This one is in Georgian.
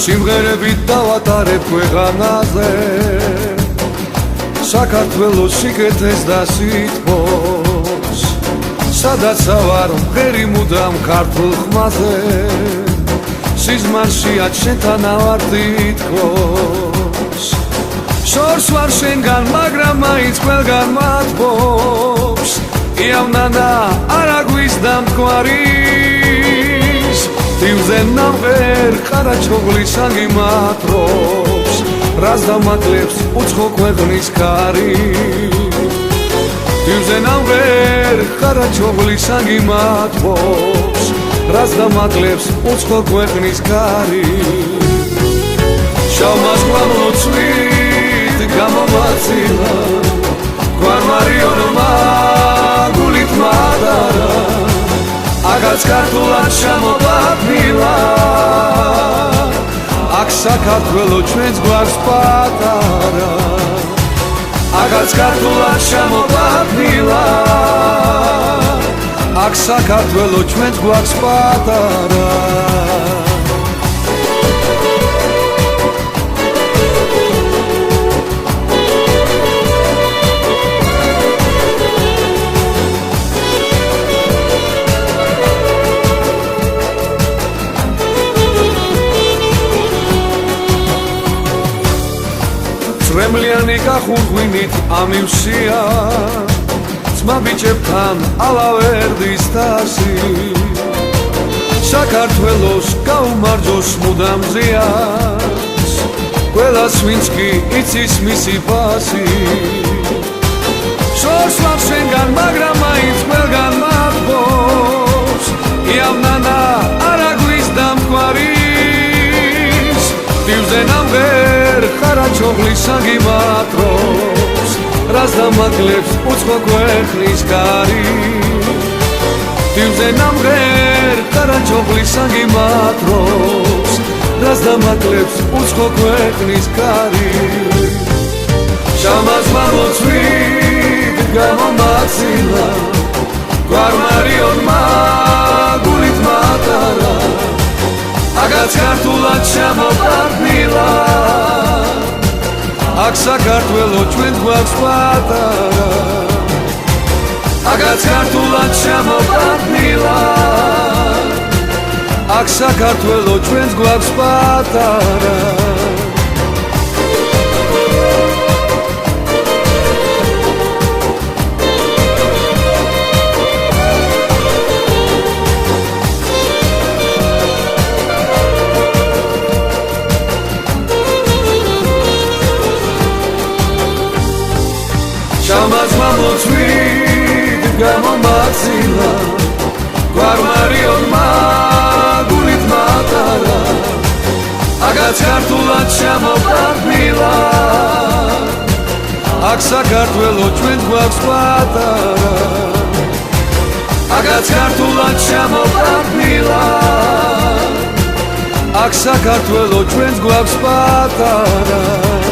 სიმღერებით დავატარებ ქვეყანაზე საქართველოს სიკეთეს და სითბოს სადაც ავარ მღერი მუდამ ქართულ ხმაზე სიზმარშია შენთან ავარ თითქოს შორს ვარ შენგან მაგრამ მაინც ყველგან მათბობს იავნანა არა გვიზდა მტკვარის თივზე ნამღერ ყარაჩოღლის აგიმატრობს რას დამაკლებს უცხო ქვეყნის ქარი თივზე ნამღერ ყარაჩოღლის აგიმატრობს რას დამაკლებს უცხო ქვეყნის ქარი შავმაზღვა მოცვით გამომაცილა გვარმარიონმა გულით მადარა აგაც ქართულად ჩამოვაბილა აქ საქართველო ჩვენს გვარს პატარა აგაც ქართულად ჩამოვაბილა აქ საქართველო ჩვენს გვარს პატარა Remliani გახურღვინით ამივსია ძმა ბიჭებთან ალავერდის თასი საქართველოს გაუმარჯოს მუდამ ზიანს ყველას ვინც კი იცის მისი ფასი შორს ვარ შენგან მაგრამ მაინც ყველგან მათბობს იავნანა არა გვიზდა მტკვარის თივზე ნამღერ ყარაჩოღლის აგიმატრობს რას დამაკლებს უცხო ქვეყნის ქარი თივზე ნამღერ ყარაჩოღლის აგიმატრობს რას დამაკლებს უცხო ქვეყნის ქარი შავმაზღვა მოცვით გამომაცილა გვარმარიონმა გულით მატარა აგაც ქართულად ჩამოვარდნილა აქ საქართველო ჩვენს გვარს პატარა აგაც ქართულად ჩამოვარდნილა აქ საქართველო ჩვენს გვარს პატარა შავმაზღვა მოცვით გამომაცილა გვარმარიონმა გულით მატარა აგაც ქართულად ჩამოვარდნილა აქ საქართველო ჩვენს გვარს პატარა აგაც ქართულად ჩამოვარდნილა აქ საქართველო ჩვენს გვარს პატარა